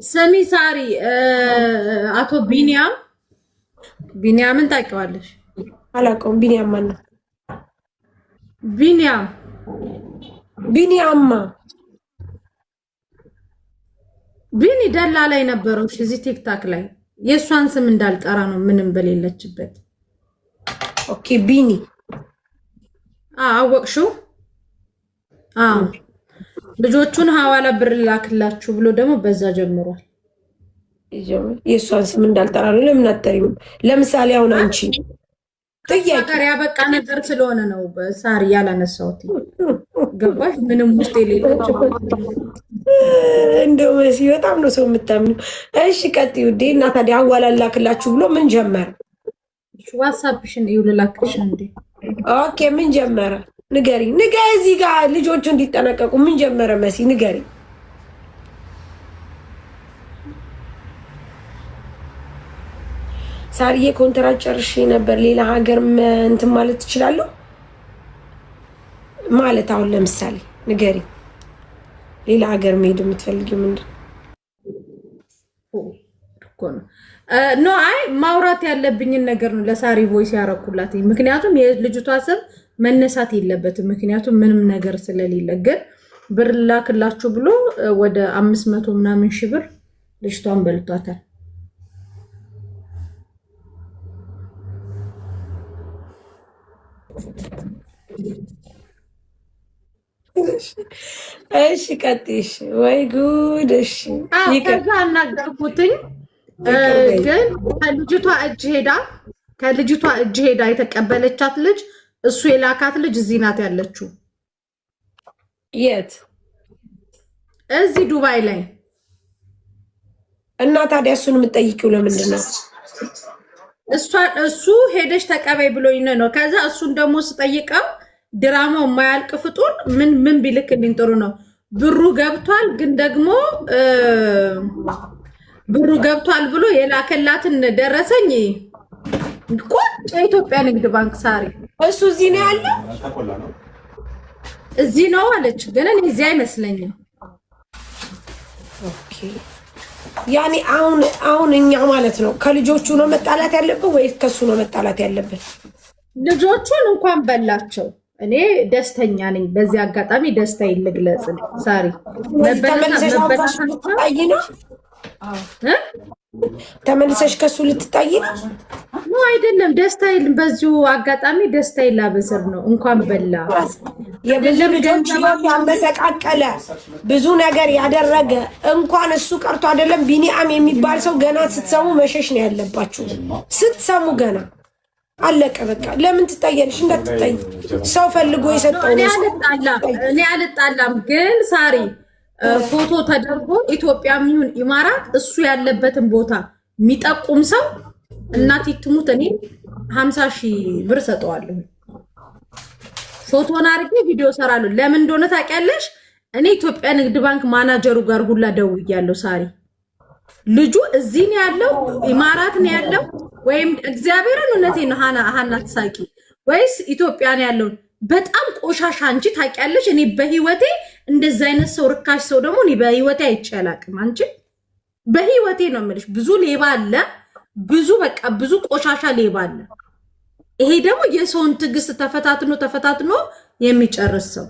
ስሚ ሳሪ አቶ ቢኒያምን ታውቂዋለሽ? አላውቀውም። ቢኒያም ማን ነው? ቢኒያማ ቢኒ ደላ ላይ ነበረው እዚህ ቲክታክ ላይ የእሷን ስም እንዳልጠራ ነው ምንም በሌለችበት። ኦኬ ቢኒ አወቅሽው? ልጆቹን ሐዋላ ብር ላክላችሁ ብሎ ደግሞ በዛ ጀምሯል። የእሷን ስም እንዳልጠራ ነው። ለምን አትጠሪም? ለምሳሌ አሁን አንቺ ጥያቄ ያበቃ ነገር ስለሆነ ነው ሳሪ ያላነሳሁት። ገባሽ? ምንም ውስጥ የሌለችበት እንደው መሲ በጣም ነው ሰው የምታምኑ። እሺ ቀጥዩ ውዴ። እና ታዲያ ሐዋላ ላክላችሁ ብሎ ምን ጀመረ? ዋትስአፕሽን ይውልላክሽ እንዴ? ኦኬ ምን ጀመረ? ንገሪ እዚህ ጋር ልጆቹ እንዲጠነቀቁ ምን ጀመረ? መሲ ንገሪ። ሳርዬ ኮንትራት ጨርሼ ነበር ሌላ ሀገር እንትን ማለት ትችላለሁ ማለት አሁን ለምሳሌ ንገሪ። ሌላ ሀገር መሄድ የምትፈልጊው ምንድን ነው? ኖ አይ ማውራት ያለብኝን ነገር ነው ለሳሪ ቮይስ ያረኩላት። ምክንያቱም የልጅቷ ስም መነሳት የለበትም ምክንያቱም ምንም ነገር ስለሌለ። ግን ብር ላክላችሁ ብሎ ወደ 500 ምናምን ሺህ ብር ልጅቷን በልቷታል። እሺ ቀጥይሽ። ወይ ጉድ! እሺ ከዛ አናገርኩትኝ። ግን ከልጅቷ እጅ ሄዳ የተቀበለቻት ልጅ እሱ የላካት ልጅ እዚህ ናት ያለችው። የት? እዚህ ዱባይ ላይ። እና ታዲያ እሱን የምትጠይቂው ለምንድን ነው? እሱ ሄደሽ ተቀበይ ብሎኝ ነው። ከዛ እሱን ደግሞ ስጠይቀው ድራማው የማያልቅ ፍጡር ምን ቢልክልኝ ጥሩ ነው? ብሩ ገብቷል፣ ግን ደግሞ ብሩ ገብቷል ብሎ የላከላትን ደረሰኝ ቁጭ የኢትዮጵያ ንግድ ባንክ ሳሪ እሱ እዚህ ነው ያለው። እዚህ ነው አለች፣ ግን እኔ እዚህ አይመስለኝም። ኦኬ ያኔ አሁን እኛ ማለት ነው ከልጆቹ ነው መጣላት ያለብን ወይስ ከሱ ነው መጣላት ያለብን? ልጆቹን እንኳን በላቸው። እኔ ደስተኛ ነኝ። በዚህ አጋጣሚ ደስታ ይልግለጽ ሳሪ ተመልሰሽ ከሱ ልትጣይ ነው? ነው አይደለም። ደስታ በዚሁ አጋጣሚ ደስታ ይላበሰር ነው። እንኳን በላ የብዙ ልጆች ያመሰቃቀለ ብዙ ነገር ያደረገ እንኳን እሱ ቀርቶ አይደለም ቢኒያም የሚባል ሰው ገና ስትሰሙ መሸሽ ነው ያለባችሁ። ስትሰሙ ገና አለቀ በቃ። ለምን ትጣያለሽ? እንዳትጣይ። ሰው ፈልጎ የሰጠው እኔ አልጣላም። ግን ሳሪ ፎቶ ተደርጎ ኢትዮጵያም ይሁን ኢማራት እሱ ያለበትን ቦታ የሚጠቁም ሰው እናት ትሙት እኔ 50,000 ብር ሰጠዋለሁ። ፎቶን አድርጌ ቪዲዮ ሰራለሁ። ለምን እንደሆነ ታውቂያለሽ? እኔ ኢትዮጵያ ንግድ ባንክ ማናጀሩ ጋር ሁላ ደውያለሁ። ሳሪ ልጁ እዚህ ነው ያለው ኢማራት ነው ያለው ወይም እግዚአብሔርን እውነቴን ነው ሀና ትሳቂ ወይስ ኢትዮጵያ ነው ያለው? በጣም ቆሻሻ አንቺ ታውቂያለሽ። እኔ በህይወቴ እንደዛ አይነት ሰው ርካሽ ሰው ደግሞ እኔ በህይወቴ አይቼ አላውቅም። አንቺ በህይወቴ ነው የምልሽ። ብዙ ሌባ አለ፣ ብዙ ቆሻሻ ሌባ አለ። ይሄ ደግሞ የሰውን ትዕግስት ተፈታትኖ የሚጨርስ ሰው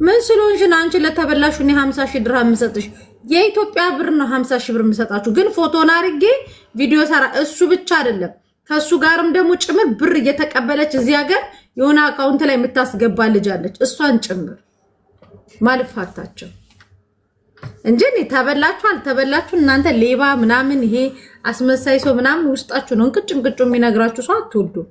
ምን ስለሆንሽ ነው አንቺ ለተበላሹ እኔ 50,000 ድርሃም የምሰጥሽ? የኢትዮጵያ ብር ነው 50,000 ብር የምሰጣችሁ። ግን ፎቶን አድርጌ ቪዲዮ ሰራ። እሱ ብቻ አይደለም ከሱ ጋርም ደግሞ ጭምር ብር እየተቀበለች እዚህ ሀገር የሆነ አካውንት ላይ የምታስገባ ልጅ አለች። እሷን ጭምር ማልፋታቸው እንጂ እኔ ተበላችሁ አልተበላችሁ እናንተ ሌባ ምናምን ይሄ አስመሳይ ሰው ምናምን ውስጣችሁ ነው እንቅጭ የሚነግራችሁ ሰው አትወዱም።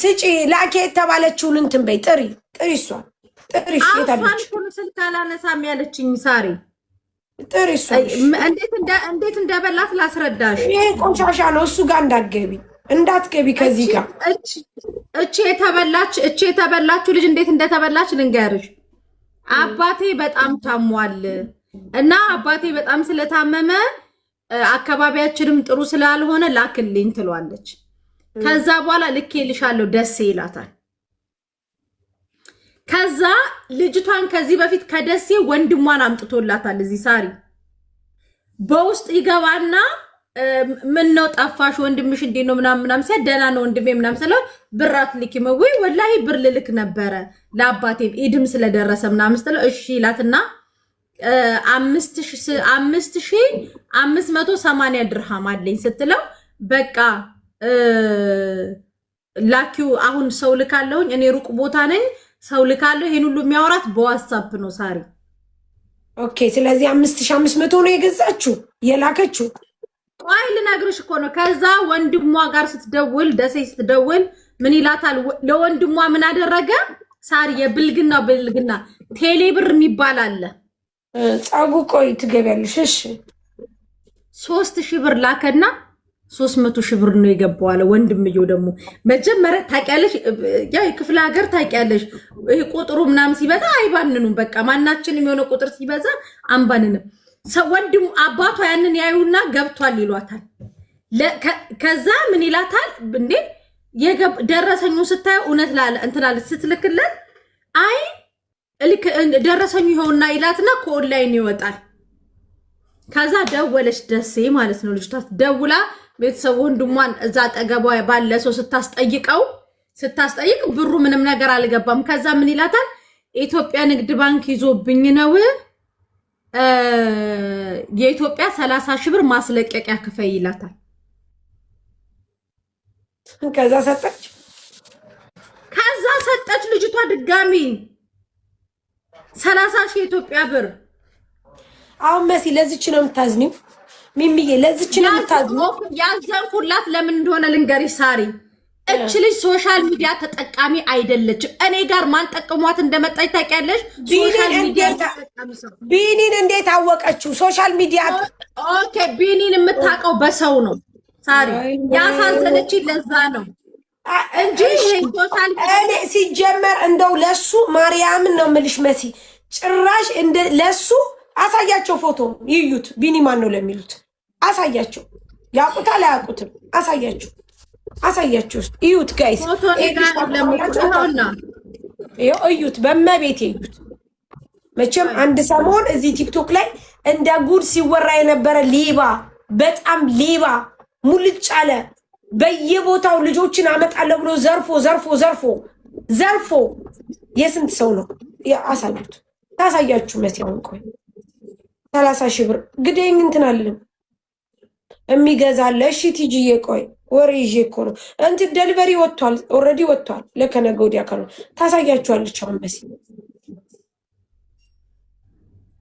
ስጪ ላኬ የተባለችውን እንትን በይ። ጥሪ እሷን ጥሪ። ስልክ አላነሳም ያለችኝ ሳሪ ጥሪ እሷን። እንዴት እንደበላት ላስረዳሽ። ይሄ ቆሻሻ ነው። እሱ ጋር እንዳትገቢ ከዚህ ጋር። እቺ የተበላችሁ ልጅ እንዴት እንደተበላች ልንገርሽ። አባቴ በጣም ታሟል እና አባቴ በጣም ስለታመመ አካባቢያችንም ጥሩ ስላልሆነ ላክልኝ ትሏለች። ከዛ በኋላ ልኬልሻለሁ ደሴ ይላታል። ከዛ ልጅቷን ከዚህ በፊት ከደሴ ወንድሟን አምጥቶላታል። እዚህ ሳሪ በውስጥ ይገባና ምን ነው ጠፋሽ ወንድምሽ እንዴ ነው ምናምን ሲያ ደህና ነው ወንድሜ ምናምን ስለው ብር አትልኪም ወይ? ወላሂ ብር ልልክ ነበረ ለአባቴም ኢድም ስለደረሰ ምናምን ስለው እሺ ይላትና 5580 ድርሃም አለኝ ስትለው በቃ ላኪው አሁን ሰው ልካለሁኝ እኔ ሩቅ ቦታ ነኝ ሰው ልካለሁ። ይሄን ሁሉ የሚያወራት በዋትስአፕ ነው ሳሪ። ኦኬ ስለዚህ 5500 ነው የገዛችው የላከችው። ቆይ ልነግርሽ እኮ ነው። ከዛ ወንድሟ ጋር ስትደውል ደሴ ስትደውል ምን ይላታል? ለወንድሟ ምን አደረገ ሳሪ? የብልግና ቴሌብር የሚባል አለ። ጻጉ ቆይ ትገቢያለሽ። እሺ 3000 ብር ላከና 300,000 ብር ነው የገባው አለ። ወንድምየው ደግሞ መጀመሪያ ታውቂያለሽ፣ ያው የክፍለ ሀገር ታውቂያለሽ፣ ይሄ ቁጥሩ ምናምን ሲበዛ አይባንኑም። በቃ ማናችንም የሆነ ቁጥር ሲበዛ አንባንንም። ወንድሙ አባቷ ያንን ያዩና ገብቷል ይሏታል። ከዛ ምን ይላታል እንዴ ደረሰኙ ስታየው እውነት ላለ እንትላለ ስትልክለት አይ ደረሰኙ ይኸውና ይላትና ከኦንላይን ይወጣል። ከዛ ደወለች ደሴ ማለት ነው ልጅቷ ደውላ ቤተሰብ ወንድሟን እዛ አጠገቧ ባለ ሰው ስታስጠይቅ ብሩ ምንም ነገር አልገባም። ከዛ ምን ይላታል? የኢትዮጵያ ንግድ ባንክ ይዞብኝ ነው የኢትዮጵያ 30,000 ብር ማስለቀቂያ ክፈይ ይላታል። ከዛ ሰጠች ልጅቷ ድጋሚ 30,000 የኢትዮጵያ ብር። አሁን መሲ ለዚች ነው የምታዝኒው? ሚሚዬ ለዚች ነው የምታዝኒው? ያዘንኩላት ለምን እንደሆነ ልንገርሽ ሳሪ። እች ልጅ ሶሻል ሚዲያ ተጠቃሚ አይደለችም። እኔ ጋር ማን ጠቅሟት እንደመጣች ታውቂያለሽ? ሶሻል ሚዲያ ተጠቃሚ ሰው። ቢኒን እንዴት አወቀችው? ሶሻል ሚዲያ ኦኬ፣ ቢኒን የምታውቀው በሰው ነው ሳሪ። ያሳዘነች ለዛ ነው እንጂ ሶሻል እኔ ሲጀመር እንደው ለሱ ማርያምን ነው የምልሽ መሲ፣ ጭራሽ እንደ ለሱ አሳያቸው፣ ፎቶ ይዩት። ቢኒ ማን ነው ለሚሉት አሳያቸው። ያውቁታል አያውቁትም? አሳያቸው እዩት ጋይስ፣ እዩት በመቤት እዩት። መቼም አንድ ሰሞን እዚህ ቲክቶክ ላይ እንደ ጉድ ሲወራ የነበረ ሌባ፣ በጣም ሌባ ሙልጭ አለ። በየቦታው ልጆችን አመጣለሁ ብሎ ዘርፎ የስንት ሰው ነው? አሳዩት። ታሳያችሁ መሲያውን ቆይ 30,000 ብር ግዴኝ እንትን አለም የሚገዛለ። እሺ ቲጂዬ ቆይ ወሬ ይዤ እኮ ነው እንትን ደሊቨሪ ወጥቷል፣ ኦልሬዲ ወጥቷል። ለከነገ ወዲያ ካሉ ታሳያችኋለች። አሁን መሲ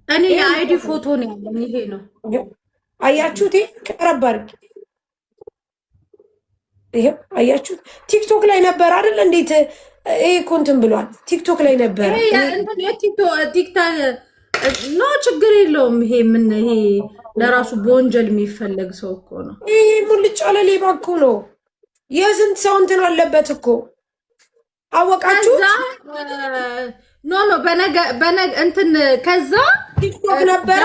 እኔ የአይዲ ፎቶ ነው ያለኝ። ይሄ ነው አያችሁት? ቀረብ አድርጊ። ይሄ አያችሁት? ቲክቶክ ላይ ነበር አይደል? እንዴት ይሄ ኮንተንት ብሏል። ቲክቶክ ላይ ነበር። እንትን ቲክታክ ኖ ችግር የለውም። ይሄ ለራሱ በወንጀል የሚፈለግ ሰው እኮ ነው። ይሄ ሙልጭ አለ ሌባ እኮ ነው። የስንት ሰው እንትን አለበት እኮ አወቃችሁ? ኖ በነገ እንትን ከዛ ቲክቶክ ነበረ።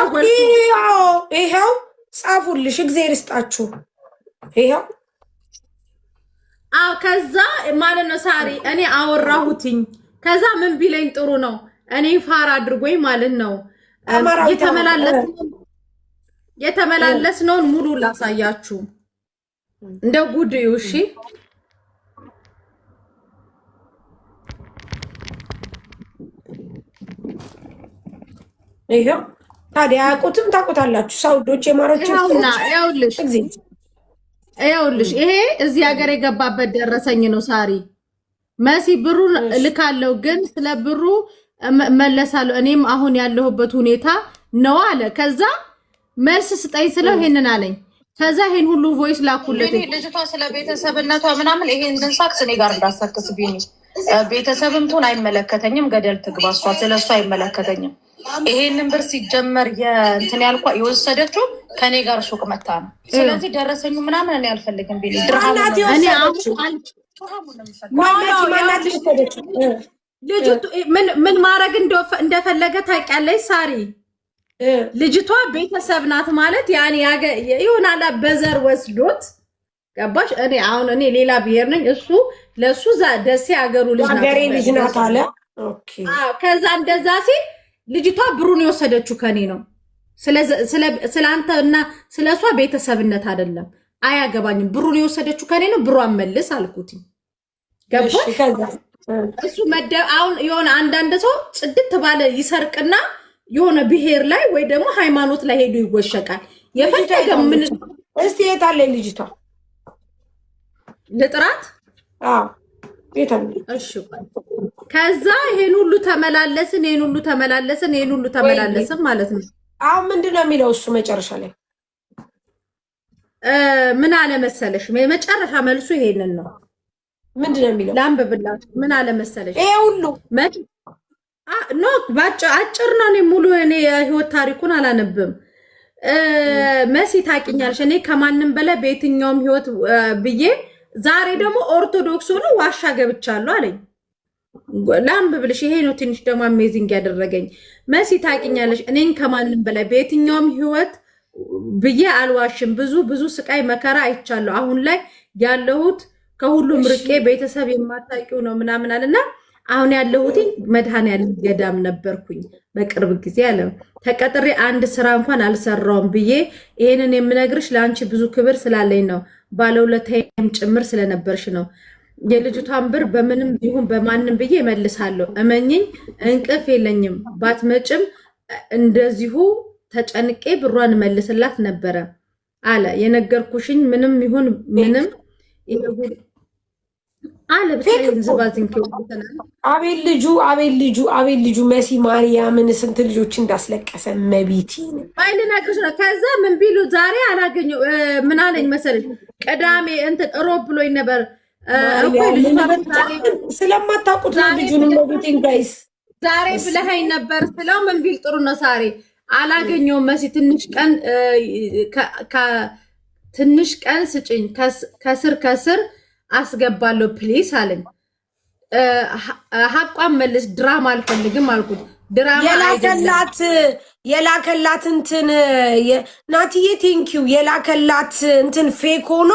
ይሄው ጻፉልሽ፣ እግዚአብሔር ይስጣችሁ። ይሄው ከዛ ማለት ነው ሳሪ እኔ አወራሁትኝ። ከዛ ምን ቢለኝ ጥሩ ነው እኔ ፋር አድርጎኝ ማለት ነው የተመላለስነውን ሙሉ ላሳያችሁ እንደ ጉድ እዩ። እሺ ይሄው ታዲያ ያውቁትም ታውቁታላችሁ። ሳውዶች የማሮቹ ይኸውልሽ ይሄ እዚህ ሀገር የገባበት ደረሰኝ ነው ሳሪ። መሲ ብሩን እልካለሁ ግን ስለ ብሩ መለሳለሁ እኔም አሁን ያለሁበት ሁኔታ ነው አለ። ከዛ መልስ ስጠኝ ስለው ይሄንን አለኝ። ከዛ ይሄን ሁሉ ቮይስ ላኩለት። ልጅቷ ስለ ቤተሰብነቷ ምናምን ይሄን ሳክስ እኔ ጋር እንዳሳክስ ቢኒ ቤተሰብም ትሆን አይመለከተኝም፣ ገደል ትግባ እሷ፣ ስለሷ አይመለከተኝም። ይሄንን ብር ሲጀመር የእንትን ያልኳ የወሰደችው ከኔ ጋር ሱቅ መታ ነው። ስለዚህ ደረሰኙ ምናምን እኔ አልፈልግም ቢኒ ድርሃሙ እኔ ልጁ ምን ማድረግ እንደፈለገ ታውቂያለሽ ሳሪ? ልጅቷ ቤተሰብ ናት ማለት ያኔ ይሆናል በዘር ወስዶት ገባሽ? እኔ ሌላ ብሔር ነኝ እሱ ለሱ ደሴ አገሩ ልጅ ናት አለ። ኦኬ ከዛ እንደዛ ሲል ልጅቷ ብሩን የወሰደችው ከኔ ነው። ስለአንተ እና ስለሷ ቤተሰብነት አይደለም፣ አያገባኝም። ብሩን የወሰደችው ከኔ ነው፣ ብሯን መልስ አልኩት። ገባሽ? እሱ አሁን የሆነ አንዳንድ ሰው ጽድት ባለ ይሰርቅና የሆነ ብሔር ላይ ወይ ደግሞ ሃይማኖት ላይ ሄዶ ይወሸቃል። የፈለገ ምን እስቲ የት አለ ልጅቷ? ልጥራት? አዎ የት አለ? እሺ ከዛ ይሄን ሁሉ ተመላለስን ማለት ነው። አሁን ምንድነው የሚለው እሱ መጨረሻ ላይ ምን አለ መሰለሽ? የመጨረሻ መልሱ ይሄንን ነው። ምንድነው የሚለው? ላንብብላችሁ። ምን አለ መሰለሽ? ይሄ ሁሉ ኖ አጭር ነው። እኔ ሙሉ የህይወት ታሪኩን አላነብም። መሲ ታውቂኛለሽ፣ እኔ ከማንም በላይ በየትኛውም ህይወት ብዬ ዛሬ ደግሞ ኦርቶዶክስ ሆኖ ዋሻ ገብቻለሁ አለኝ። ላንብብልሽ። ይሄ ነው ትንሽ ደግሞ አሜዚንግ ያደረገኝ። መሲ ታውቂኛለሽ፣ እኔን ከማንም በላይ በየትኛውም ህይወት ብዬ አልዋሽም። ብዙ ስቃይ መከራ አይቻለሁ። አሁን ላይ ያለሁት ከሁሉም ርቄ ቤተሰብ የማታውቂው ነው ምናምን አለና አሁን ያለሁት መድኃኔዓለም ገዳም ነበርኩኝ በቅርብ ጊዜ አለ። ተቀጥሬ አንድ ስራ እንኳን አልሰራውም ብዬ ይሄንን የምነግርሽ ለአንቺ ብዙ ክብር ስላለኝ ነው። ባለውለታዬም ጭምር ስለነበርሽ ነው። የልጅቷን ብር በምንም ይሁን በማንም ብዬ እመልሳለሁ። እመኝኝ፣ እንቅልፍ የለኝም። ባትመጭም እንደዚሁ ተጨንቄ ብሯን መልስላት ነበረ አለ። የነገርኩሽኝ ምንም ይሁን ምንም አለ። አቤል ልጁ መሲ ማርያምን ስንት ልጆች እንዳስለቀሰ መቤቲ ልነግርሽ ነው። ከዛ ምን ቢሉ ዛሬ አላገኘው ምን አለኝ መሰለኝ? ቅዳሜ ሮብ ብሎኝ ነበር። ስለማታውቁት ልጁን መቤቴን ጋይስ ዛሬ ብለኸኝ ነበር ስለው ምን ቢል ጥሩ ነው። ዛሬ አላገኘውም መሲ ትንሽ ቀን ስጭኝ ከስር አስገባለሁ ፕሊስ አለኝ። ሀቋን መልስ፣ ድራማ አልፈልግም አልኩት። ድራማ የላከላት እንትን ናትዬ ቴንኪው የላከላት እንትን ፌክ ሆኖ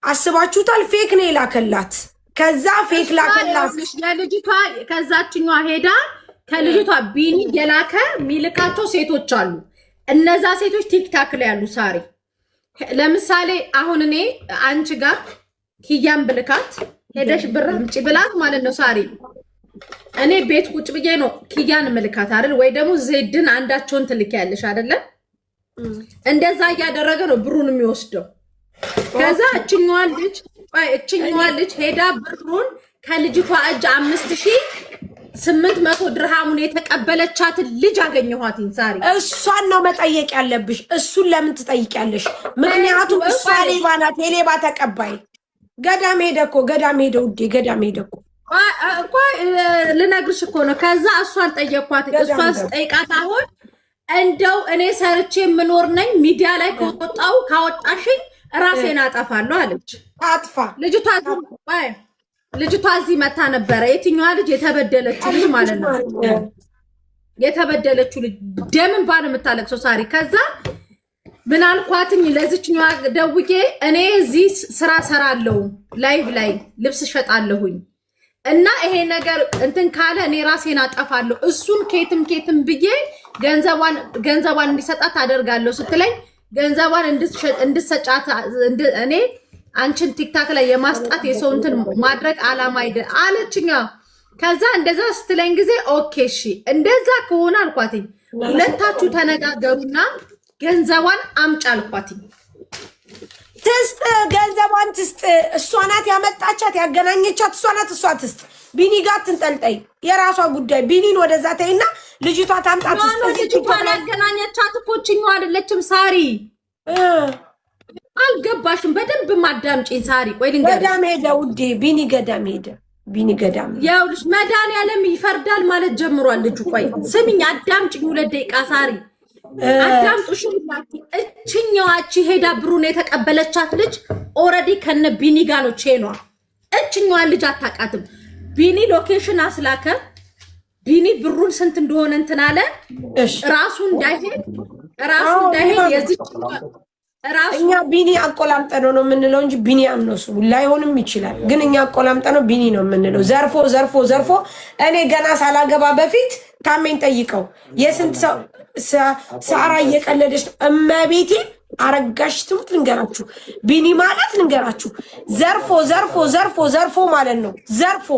አስባችሁታል? ፌክ ነው የላከላት። ከዛ ፌክ ላከላት ለልጅቷ። ከዛችኛዋ ሄዳ ከልጅቷ ቢኒ የላከ ሚልካቸው ሴቶች አሉ። እነዛ ሴቶች ቲክታክ ላይ ያሉ ሳሪ ለምሳሌ አሁን እኔ አንቺ ጋር ኪያን ብልካት ሄደሽ ብር አምጪ ብላት ማለት ነው። ሳሪ እኔ ቤት ቁጭ ብዬ ነው ኪያን ምልካት አይደል? ወይ ደግሞ ዜድን አንዳቸውን ትልኪያለሽ አይደለ? እንደዛ እያደረገ ነው ብሩን የሚወስደው። ከዛ እችኛዋ ልጅ ሄዳ ብሩን ከልጅቷ እጅ 5800 ድርሃሙን የተቀበለቻትን ልጅ አገኘኋትኝ። ሳሪ እሷን ነው መጠየቅ ያለብሽ። እሱን ለምን ትጠይቂያለሽ? ምክንያቱም እሷ ሌባ ናት፣ የሌባ ተቀባይ። ገዳም ሄደ ውዴ፣ ገዳም ሄደ እኮ ልነግርሽ እኮ ነው። ከዛ እሷን ጠየኳት። እሷን ስጠይቃት አሁን እንደው እኔ ሰርቼ የምኖር ነኝ፣ ሚዲያ ላይ ከወጣው ካወጣሽኝ ራሴን አጠፋለሁ አለች። አጥፋ ልጅቷ እዚህ መታ ነበረ። የትኛዋ ልጅ? የተበደለችው ልጅ ማለት ነው። የተበደለችው ልጅ ደምን ባን የምታለቅሰው ሳሪ። ከዛ ምን አልኳትኝ ለዚችኛዋ ደውዬ እኔ እዚህ ስራ ሰራለሁ፣ ላይቭ ላይ ልብስ ሸጣለሁኝ እና ይሄ ነገር እንትን ካለ እኔ ራሴን አጠፋለሁ፣ እሱን ኬትም ብዬ ገንዘቧን እንዲሰጣት አደርጋለሁ ስትለኝ ገንዘቧን እንድሰጫት እኔ አንቺን ቲክታክ ላይ የማስጣት የሰው እንትን ማድረግ አላማ አለችኛ። ከዛ እንደዛ ስትለኝ ጊዜ ኦኬ እሺ እንደዛ ከሆነ አልኳትኝ ሁለታችሁ ተነጋገሩና ገንዘቧን አምጪ አልኳትኝ። ትስጥ፣ ገንዘቧን ትስጥ። እሷ ናት ያመጣቻት ያገናኘቻት እሷ ናት። እሷ ትስጥ። ቢኒ ጋር ትንጠልጠይ፣ የራሷ ጉዳይ። ቢኒን ወደዛ ተይና ልጅቷ ታምጣት። ልጅቷን ያገናኘቻት እኮ እችኛዋ አይደለችም ሳሪ። አልገባሽም? በደንብ ማዳምጪኝ ሳሪ። ቆይ ልንገርሽ። ገዳም ሄደ ውዴ፣ ቢኒ ገዳም ሄደ። ያውልሽ መድኃኒዓለም ይፈርዳል ማለት ጀምሯል ልጁ። ቆይ ስሚኝ፣ አዳምጪኝ 2 ደቂቃ ሳሪ፣ አዳምጡሽ። እችኛዋቺ ሄዳ ብሩን የተቀበለቻት ልጅ ኦልሬዲ ከነ ቢኒ ጋር ነው ቼኗ። እችኛዋን ልጅ አታውቃትም። ቢኒ ሎኬሽን አስላከ። ቢኒ ብሩን ስንት እንደሆነ እንትን አለ። ራሱ እንዳይሄድ የዚች እኛ ቢኒ አቆላምጠነው ነው የምንለው እንጂ ቢኒያም ነው ስሙ። ላይሆንም ይችላል፣ ግን እኛ አቆላምጠነው ቢኒ ነው የምንለው። ዘርፎ እኔ ገና ሳላገባ በፊት ታሜን ጠይቀው የስንት ሰው ሳራ እየቀለደች ነው። እመቤቴ አረጋሽ ትሙት ልንገራችሁ፣ ቢኒ ማለት ልንገራችሁ፣ ዘርፎ ማለት ነው። ዘርፎ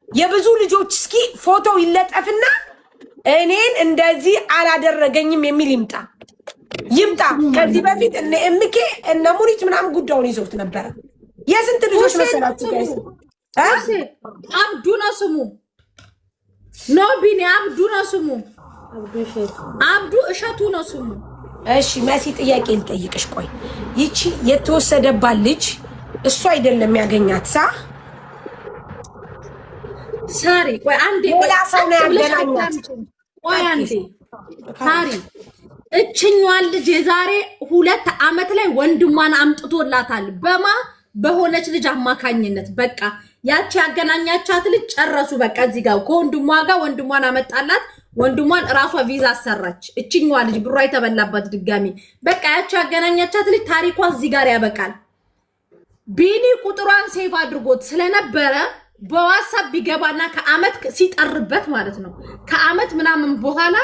የብዙ ልጆች እስኪ ፎቶ ይለጠፍና እኔን እንደዚህ አላደረገኝም የሚል ይምጣ። ከዚህ በፊት እነ እምኬ እነ ሙኒት ምናምን ጉዳዩን ይዘውት ነበረ። የስንት ልጆች መሰላችሁ ጋይስ? አብዱ ነው ስሙ። ኖ ቢኒ አብዱ ነው ስሙ። አብዱ እሸቱ ነው ስሙ። እሺ መሲ ጥያቄ ልጠይቅሽ። ቆይ ይቺ የተወሰደባት ልጅ እሱ አይደለም ያገኛት ሳሪ? ቆይ አንዴ ሌላ ሰው ነው ያገናኛት። ቆይ አንዴ ሳሪ እችኛዋን ልጅ የዛሬ 2 ዓመት ላይ ወንድሟን አምጥቶላታል። በሆነች ልጅ አማካኝነት በቃ ያቺ ያገናኛቻት ልጅ ጨረሱ። በቃ እዚህ ጋር ከወንድሟ ጋር ወንድሟን አመጣላት። ወንድሟን እራሷ ቪዛ አሰራች። እችኛዋ ልጅ ብሯ የተበላባት ድጋሚ በቃ ያቺ ያገናኛቻት ልጅ ታሪኳ እዚህ ጋር ያበቃል። ቢኒ ቁጥሯን ሴቭ አድርጎት ስለነበረ በዋትስአፕ ቢገባና ከዓመት ሲጠርበት ማለት ነው ከዓመት ምናምን በኋላ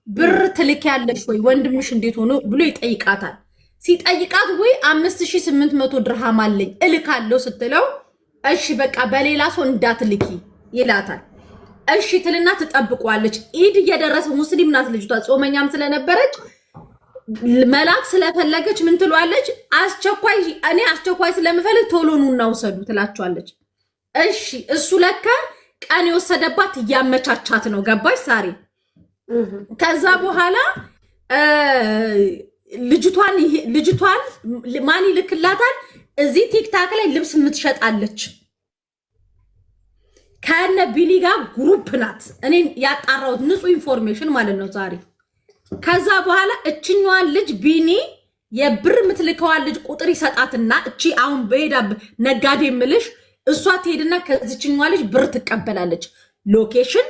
ብር ትልኪያለሽ ወይ ወንድምሽ እንዴት ሆኖ ብሎ ይጠይቃታል። ሲጠይቃት ወይ 5800 ድርሃም አለኝ እልካለሁ ስትለው እሺ በቃ በሌላ ሰው እንዳትልኪ ይላታል። እሺ ትልና ትጠብቋለች። ኢድ እየደረሰ ሙስሊም ናት ልጅቷ፣ ጾመኛም ስለነበረች መላክ ስለፈለገች ምን ትሏለች? አስቸኳይ ስለምፈልግ ቶሎ ኑና ውሰዱ ትላቸዋለች። እሺ እሱ ለካ ቀን የወሰደባት እያመቻቻት ነው። ገባሽ ሳሪ? ከዛ በኋላ ልጅቷን ማን ይልክላታል? እዚህ ቲክታክ ላይ ልብስ የምትሸጣለች ከነ ቢኒ ጋር ግሩፕ ናት። እኔ ያጣራሁት ንጹህ ኢንፎርሜሽን ማለት ነው ዛሬ። ከዛ በኋላ እችኛዋን ልጅ ቢኒ የብር የምትልከዋን ልጅ ቁጥር ይሰጣትና እቺ አሁን በሄዳ ነጋዴ ምልሽ እሷ ትሄድና ከዚችኛዋ ልጅ ብር ትቀበላለች። ሎኬሽን፣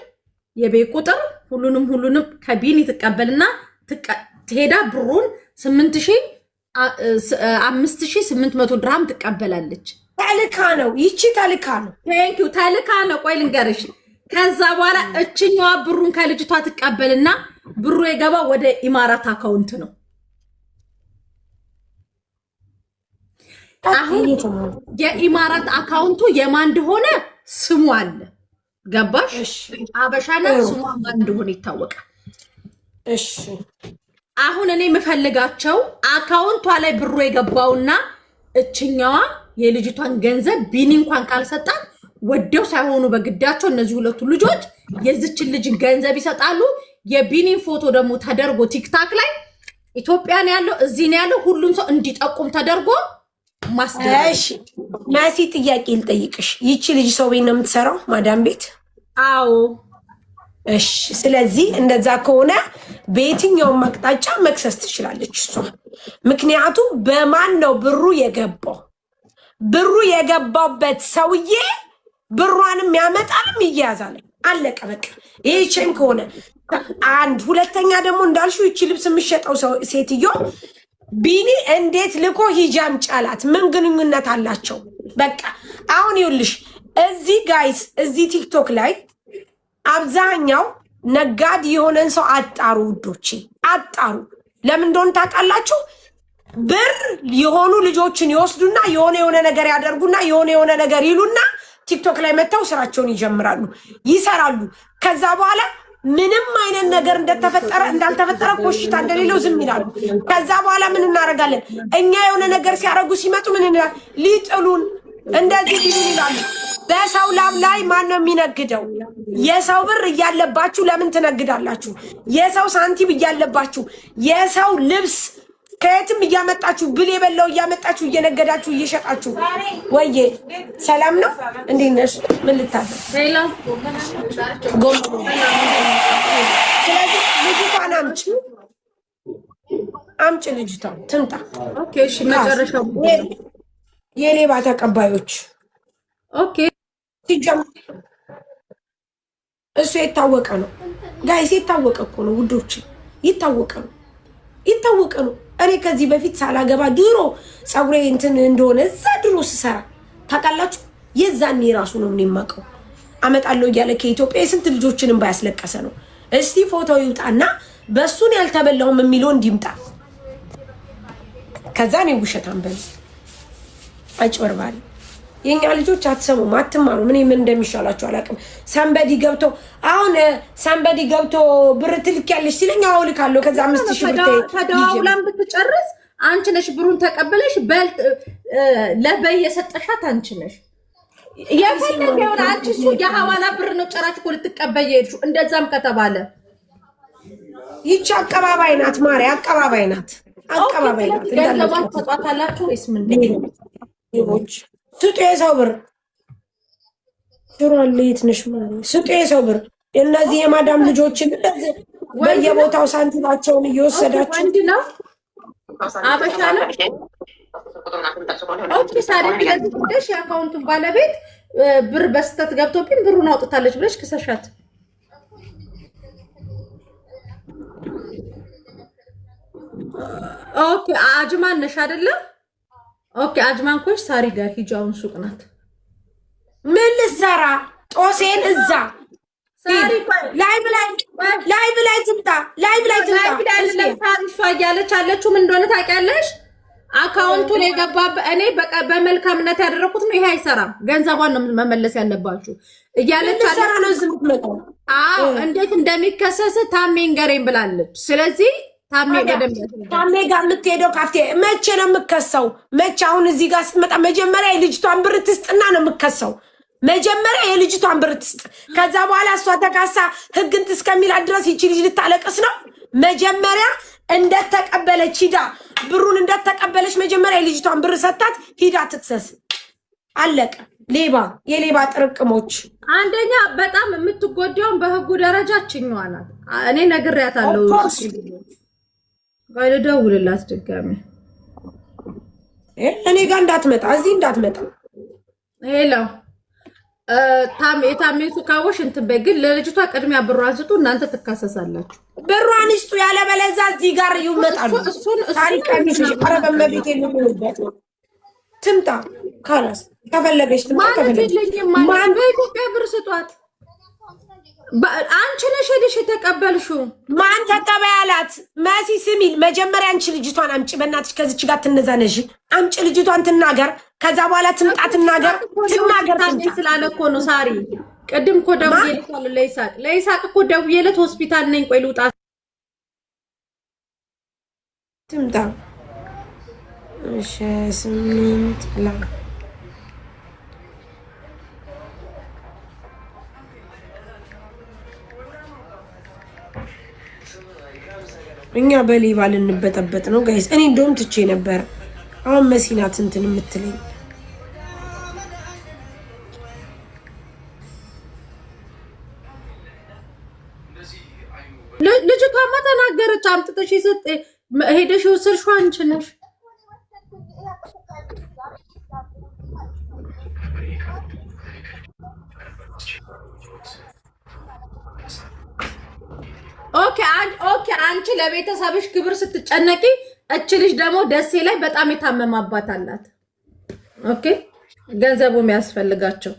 የቤት ቁጥር፣ ሁሉንም ከቢኒ ትቀበልና ትሄዳ ብሩን 5800 ድርሃም ትቀበላለች። ተልካ ነው ይቺ ተልካ ነው። ቴንኪው ተልካ ነው። ቆይ ልንገርሽ። ከዛ በኋላ እችኛዋ ብሩን ከልጅቷ ትቀበልና ብሩ የገባ ወደ ኢማራት አካውንት ነው። አሁን የኢማራት አካውንቱ የማን እንደሆነ ስሙ አለ። ገባሽ? አበሻና ስሙ ማን እንደሆነ ይታወቃል። እሺ አሁን እኔ የምፈልጋቸው አካውንቷ ላይ ብሩ የገባውና እችኛዋ የልጅቷን ገንዘብ ቢኒ እንኳን ካልሰጣት ወደው ሳይሆኑ በግዳቸው እነዚህ ሁለቱ ልጆች የዚችን ልጅ ገንዘብ ይሰጣሉ። የቢኒን ፎቶ ደግሞ ተደርጎ ቲክታክ ላይ ኢትዮጵያ ነው ያለው እዚህ ነው ያለው ሁሉም ሰው እንዲጠቁም ተደርጎ ማስደረግ። እሺ ማሲ ጥያቄ ልጠይቅሽ። ይቺ ልጅ ሰው ቤት ነው የምትሰራው? ማዳም ቤት? አዎ። እሺ ስለዚህ እንደዛ ከሆነ በየትኛውም አቅጣጫ መክሰስ ትችላለች እሷ። ምክንያቱም በማን ነው ብሩ የገባው? ብሩ የገባበት ሰውዬ ብሯንም ያመጣልም ይያዛል። አለቀ በቃ። ይሄ ቼን ከሆነ አንድ ሁለተኛ ደግሞ እንዳልሽው ይቺ ልብስ የምትሸጠው ሴትዮ ቢኒ እንዴት ልኮ ሂጃም ጫላት? ምን ግንኙነት አላቸው? በቃ አሁን ይኸውልሽ እዚህ ጋይስ እዚህ ቲክቶክ ላይ አብዛኛው ነጋዴ የሆነን ሰው አጣሩ ውዶቼ፣ አጣሩ። ለምን እንደሆነ ታውቃላችሁ? ብር የሆኑ ልጆችን ይወስዱና የሆነ ነገር ያደርጉና የሆነ ነገር ይሉና ቲክቶክ ላይ መጥተው ስራቸውን ይጀምራሉ፣ ይሰራሉ። ከዛ በኋላ ምንም አይነት ነገር እንዳልተፈጠረ ኮሽታ እንደሌለው ዝም ይላሉ። ከዛ በኋላ ምን እናደርጋለን እኛ? የሆነ ነገር ሲያደርጉ ሲመጡ ምን እንላለን? ሊጥሉን እንደዚህ ሊሉን ይላሉ። በሰው ላብ ላይ ማን ነው የሚነግደው? የሰው ብር እያለባችሁ ለምን ትነግዳላችሁ? የሰው ሳንቲም እያለባችሁ የሰው ልብስ ከየትም እያመጣችሁ ብል የበላው እያመጣችሁ እየነገዳችሁ እየሸጣችሁ። ወይዬ ሰላም ነው? እንዴት ነሽ? ምን ልታዘዝ? ስለዚህ ልጅቷን አምጪ ልጅቷን ትምጣ። ኦኬ እሺ። መጨረሻው የሌባ ተቀባዮች ኦኬ እሱ የታወቀ ነው ጋይስ፣ የታወቀ እኮ ነው ውዶች፣ የታወቀ ነው። እኔ ከዚህ በፊት ሳላገባ ድሮ ፀጉሬ እንትን እንደሆነ እዛ ድሮ ስሰራ ታውቃላችሁ፣ የዛኔ ራሱ ነው ምን የማውቀው አመጣለሁ እያለ ከኢትዮጵያ የስንት ልጆችንም ባያስለቀሰ ነው። እስቲ ፎቶ ይውጣና በሱን ያልተበላውም የሚለው እንዲምጣ። ከዛ ነው ውሸታም በል አጭበርባሪ። የኛ ልጆች አትሰሙም፣ አትማሩ። ምን እንደሚሻላችሁ አላውቅም። ሰንበዲ ገብቶ አሁን ሰንበዲ ገብቶ ብር ትልኪያለሽ ሲለኝ አዎ ልካለሁ። ከዛ 5000 ብር ተደዋውላን ብትጨርስ አንቺ ነሽ ብሩን ተቀበለሽ በል ለበይ የሰጠሻት አንቺ ነሽ። የፈለገውን አንቺ እሱ የሐዋላ ብር ነው ጨራሽ እኮ ልትቀበይ የሄድሽው። እንደዛም ከተባለ ይቺ አቀባባይ ናት፣ ማሪ አቀባባይ ናት፣ አቀባባይ ናት። ገንዘቧን ተጧታላችሁ ወይስ ምንድን ነው? ይቦች ስጡ የሰው ብር ጆሮአለ የት ነሽ ማሪ? ስጡ የሰው ብር። እነዚህ የማዳም ልጆችን እንደዚህ በየቦታው ሳንቲማቸውን እየወሰዳችሁ ወንድ ነው አበሻ ነው። ኦኬ ታዲያ ለዚህ ጉዳይ የአካውንቱን ባለቤት ብር በስተት ገብቶብኝ ብሩን አውጥታለች ብለሽ ክሰሻት። ኦኬ አጅማን ነሽ አይደለ? ኦኬ አጅማን ኮሽ ሳሪ ጋር ሂጂ። አሁን ሱቅ ናት። ምን ልትሰራ ጦሴን እዛ ሳሪ ላይቭ ላይ ትምጣ። ሳሪ እሷ እያለች አለችው ምን እንደሆነ ታውቂያለሽ? አካውንቱን የገባበት እኔ በመልካምነት ያደረኩት ነው። ይሄ አይሰራም፣ ገንዘቧን ነው መመለስ ያለባችሁ እያለች ነው። ዝም ብሎ አዎ እንዴት እንደሚከሰስ ታሜ ንገረኝ ብላለች። ስለዚህ ታሜ ጋር የምትሄደው ካፍቴ መቼ ነው የምከሰው? መቼ? አሁን እዚህ ጋር ስትመጣ መጀመሪያ የልጅቷን ብር ትስጥና ነው የምከሰው። መጀመሪያ የልጅቷን ብር ትስጥ። ከዛ በኋላ እሷ ተካሳ ህግ እንትን እስከሚላት ድረስ ይቺ ልጅ ልታለቅስ ነው። መጀመሪያ እንደተቀበለች ሂዳ ብሩን እንደተቀበለች መጀመሪያ የልጅቷን ብር ሰጣት፣ ሂዳ ትክሰስ። አለቀ። የሌባ ጥርቅሞች። አንደኛ በጣም የምትጎዳውን በህጉ ደረጃ ችኛዋ ናት። እኔ ነግሬያታለሁ። ጋር ደውልላት ድጋሚ እኔ ጋር እንዳትመጣ፣ እዚህ እንዳትመጣ። ሄሎ የታሜቱ ካወሽ እንትን በይ። ግን ለልጅቷ ቅድሚያ ብሯን ስጡ፣ እናንተ ትካሰሳላችሁ። ብሯን ይስጡ፣ ያለበለዚያ እዚህ ጋር ይመጣሉ። ታሪክ ከሚስሽ አረበመቤት የምንበት ትምጣ። ካላስ ከፈለገች ትምጣ። ማን በኢትዮጵያ ብር ስጧት። አንቺ ነሽ ሄደሽ የተቀበልሽው። ማን ተቀበይ አላት? መሲ ስሚል መጀመሪያ አንቺ ልጅቷን አምጪ፣ በእናትሽ ከዚች ጋር ትነዛነሽ። አምጪ ልጅቷን ትናገር፣ ከዛ በኋላ ትምጣ ትናገር ስላለ እኮ ነው። ሳሪ ቅድም እኮ ደውዬለታለሁ ለይሳቅ እኮ ደውዬለት ሆስፒታል ነኝ፣ ቆይ ልውጣ። ትምጣ። እሺ 8 ላ እኛ በሌባ ልንበጠበጥ ነው ጋይስ። እኔ እንደውም ትቼ ነበር። አሁን መሲናት እንትን የምትለኝ ልጅቷማ ተናገረች። አምጥተሽ ሄደሽ የወሰድሽው አንቺ ነሽ። ኦኬ አንቺ ለቤተሰብሽ ግብር ስትጨነቂ፣ እች ልጅ ደግሞ ደሴ ላይ በጣም የታመመ አባት አላት። ኦኬ ገንዘቡ የሚያስፈልጋቸው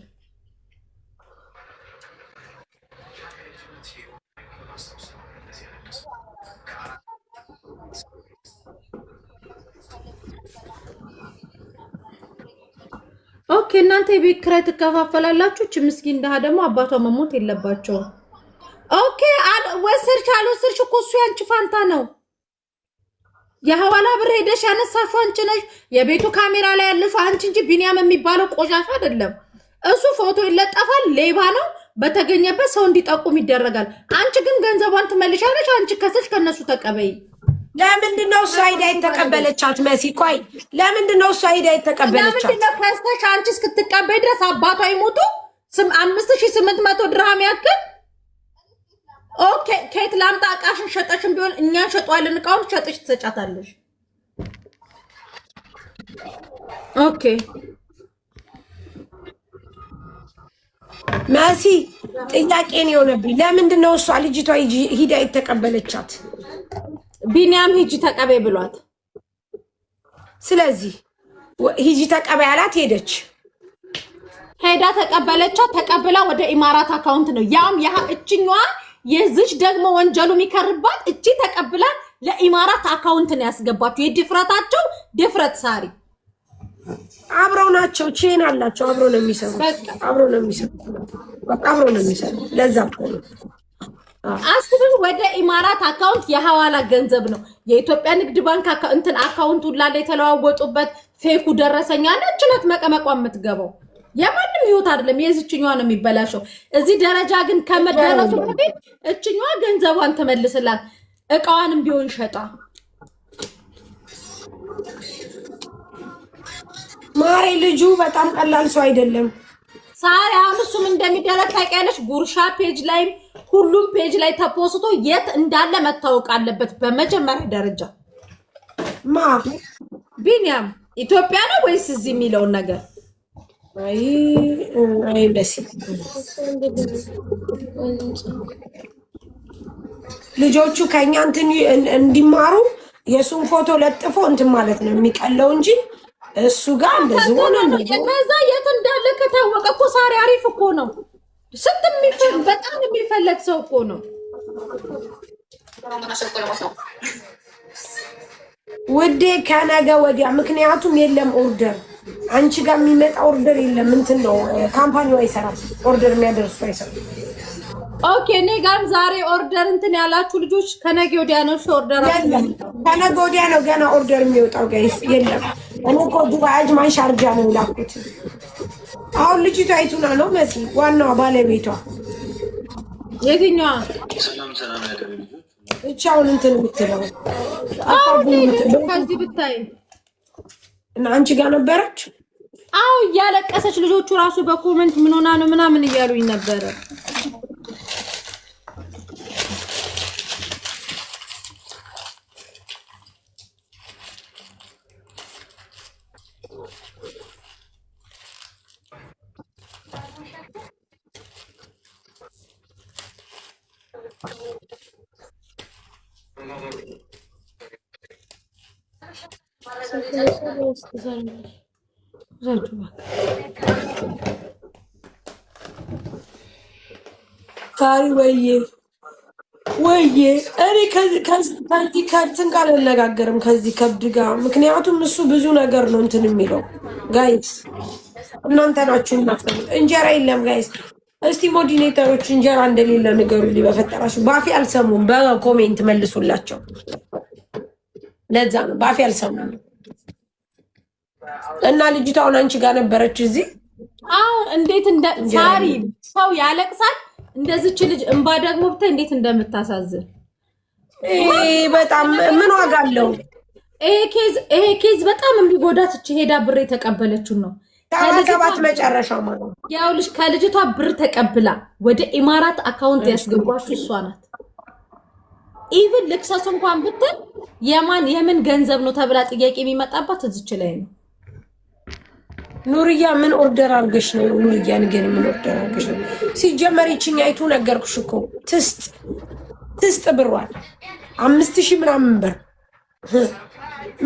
ኦኬ እናንተ የቤት ኪራይ ትከፋፈላላችሁ። እች ምስኪን ድሃ ደግሞ አባቷ መሞት የለባቸውም። ኦኬ ወሰድሽ አልወሰድሽ እኮ እሱ ያንቺ ፋንታ ነው። የሐዋላ ብር ሄደሽ ያነሳሽው አንቺ ነሽ። የቤቱ ካሜራ ላይ ያለሽው አንቺ እንጂ ቢኒያም የሚባለው ቆሻሻ አይደለም። እሱ ፎቶ ይለጠፋል፣ ሌባ ነው፣ በተገኘበት ሰው እንዲጠቁም ይደረጋል። አንቺ ግን ገንዘቧን ትመልሻለሽ። አንቺ ከሰሽ ከነሱ ተቀበይ። ለምንድን ነው እሷ ሂዳ የተቀበለቻት? መሲ ቆይ ለምንድን ነው እሷ ሂዳ የተቀበለቻት? ለምንድን ነው ከሰሽ አንቺ እስክትቀበይ ድረስ አባቷ ይሞቱ 5800 ድርሃም ያክል? ኦኬ ከየት ላምጣ? እቃሽን ሸጠሽም ቢሆን እኛ ሸጧልን። እቃውን ሸጥሽ ትሰጫታለሽ። ኦኬ መሲ ጥያቄ ነው የሆነብኝ። ለምንድን ነው እሷ ልጅቷ ሂዳ የተቀበለቻት? ቢኒያም ሂጂ ተቀበይ ብሏት፣ ስለዚህ ሂጂ ተቀበይ አላት። ሄዳ ተቀበለቻት። ተቀብላ ወደ ኢማራት አካውንት ነው ያውም እችኛዋ የዚች ደግሞ ወንጀሉ የሚከርባት እቺ ተቀብላ ለኢማራት አካውንት ነው ያስገባችሁ። የድፍረታቸው ድፍረት ሳሪ አብረው ናቸው። ቼን አላቸው። አብረው ነው የሚሰሩ። አብረው ነው የሚሰሩ። ለዛ ነው አስብን ወደ ኢማራት አካውንት የሐዋላ ገንዘብ ነው። የኢትዮጵያ ንግድ ባንክ አካውንቱ ላይ የተለዋወጡበት ፌኩ ደረሰኛ ነችነት መቀመቋ የምትገባው የማንም ህይወት አይደለም። የዚችኛዋ ነው የሚበላሸው። እዚህ ደረጃ ግን ከመደረሱ በፊት እችኛዋ ገንዘቧን ተመልስላት፣ እቃዋንም ቢሆን ሸጣ። ማሬ ልጁ በጣም ቀላል ሰው አይደለም። ሳሪ አሁን እሱም እንደሚደረግ ታውቂያለሽ። ጉርሻ ፔጅ ላይ ሁሉም ፔጅ ላይ ተፖስቶ የት እንዳለ መታወቅ አለበት። በመጀመሪያ ደረጃ ቢኒያም ኢትዮጵያ ነው ወይስ እዚህ የሚለውን ነገር አይ ደስ ልጆቹ ከኛ እንትን እንዲማሩ የሱን ፎቶ ለጥፎ እንትን ማለት ነው የሚቀለው እንጂ እሱ ጋር እንደዚህ ሆነ ከዛ የት እንዳለ ከታወቀ እኮ ሳሪ አሪፍ እኮ ነው። በጣም የሚፈለግ ሰው እኮ ነው። ውዴ ከነገ ወዲያ ምክንያቱም የለም ኦርደር አንቺ ጋር የሚመጣ ኦርደር የለም። እንትን ነው ካምፓኒው አይሰራም። ኦርደር የሚያደርሱ አይሰራም። ኦኬ እኔ ጋርም ዛሬ ኦርደር እንትን ያላችሁ ልጆች ከነገ ወዲያ ነው ኦርደር ከነገ ወዲያ ነው ገና ኦርደር የሚወጣው ጋይስ። የለም እኔ እኮ ዱባይ አጅማን ሻርጃ ነው ላኩት። አሁን ልጅቷ አይቱና ነው መሲ ዋናዋ ባለቤቷ የትኛዋ እቻውን እንትን የምትለው ከዚህ ብታይ እና አንቺ ጋር ነበረች። አዎ እያለቀሰች ልጆቹ ራሱ በኮሜንት ምን ሆና ነው ምናምን እያሉኝ ነበረ። ታሪ ወይዬ እኔ ከዚህ ከእንትን ጋር አልነጋገርም ከዚህ ከብድ ጋር። ምክንያቱም እሱ ብዙ ነገር ነው እንትን የሚለው ጋይስ። እናንተ ናችሁ እንጀራ የለም ጋይስ። እስቲ ሞዲኔተሮች እንጀራ እንደሌለ ንገሩልኝ በፈጠራችሁ። ባፌ አልሰሙም፣ በኮሜንት መልሱላቸው። ለዛ ነው ባፌ አልሰሙም። እና ልጅቷን አንቺ ጋር ነበረች እዚህ። አዎ እንዴት እንደ ሳሪ ሰው ያለቅሳል። እንደዚች ልጅ እንባ ደግሞ ብታይ እንዴት እንደምታሳዝን በጣም ምን ዋጋ አለው ይሄ ኬዝ በጣም የሚጎዳት እቺ ሄዳ ብር የተቀበለችው ነው። ከለቀባት መጨረሻው ማለት ያው ልጅ ከልጅቷ ብር ተቀብላ ወደ ኢማራት አካውንት ያስገባችው እሷ ናት። ኢቭን ልክሰሱ እንኳን ብትል የምን ገንዘብ ነው ተብላ ጥያቄ የሚመጣባት እዚች ላይ ነው። ኑርያ ምን ኦርደር አድርገሽ ነው? ኑርያ ንገሪ፣ ምን ኦርደር አድርገሽ ነው? ሲጀመር ይችኛይቱ ነገርኩሽ እኮ ትስጥ ብሯል 5000 ምናምን ብር።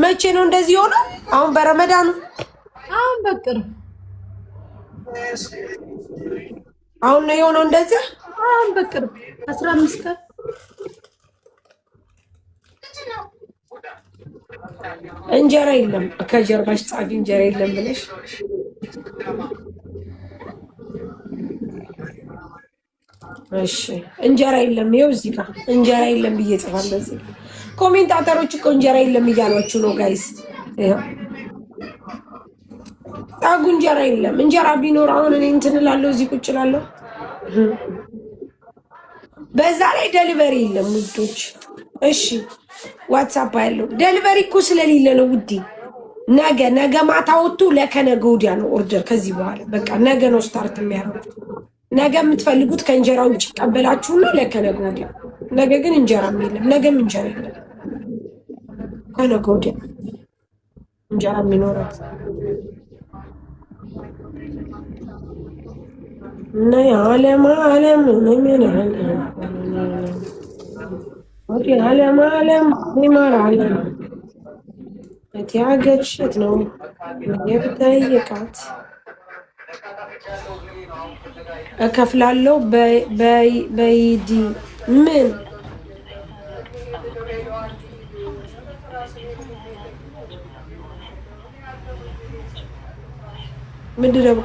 መቼ ነው እንደዚህ ሆነ? አሁን በረመዳኑ አሁን በቅርብ አሁን ነው የሆነው እንደዚህ። አሁን በቅርብ 15 ቀን እንጀራ የለም ከጀርባሽ ጻፊ እንጀራ የለም ብለሽ እሺ። እንጀራ የለም ይኸው እዚህ ጋር እንጀራ የለም ብዬ ጽፋለሁ። እዚህ ኮሜንታተሮች እኮ እንጀራ የለም እያሏችሁ ነው ጋይስ። ይኸው ታጉ እንጀራ የለም። እንጀራ ቢኖር አሁን እኔ እንትን እላለሁ፣ እዚህ ቁጭ እላለሁ። በዛ ላይ ደሊቨሪ የለም ውዶች። እሺ ዋትስአፕ ያለው ደሊቨሪ እኮ ስለሌለ ነው ውዴ። ነገ ማታ ወጥቶ ለከነገ ወዲያ ነው ኦርደር። ከዚህ በኋላ በቃ ነገ ነው ስታርት የሚያደርጉት። ነገ የምትፈልጉት ከእንጀራ ውጭ ይቀበላችሁና ለከነገ ወዲያ። ነገ ግን እንጀራም የለም። ነገም እንጀራ የለም። ከነገ ወዲያ እንጀራ የሚኖረው ነይ ዓለም ዓለም ነይ ዓለም ዓለም ይማራል የሀገር ሽት ነው የብጠይቃት እከፍላለሁ በይዲ ምን ምንድነው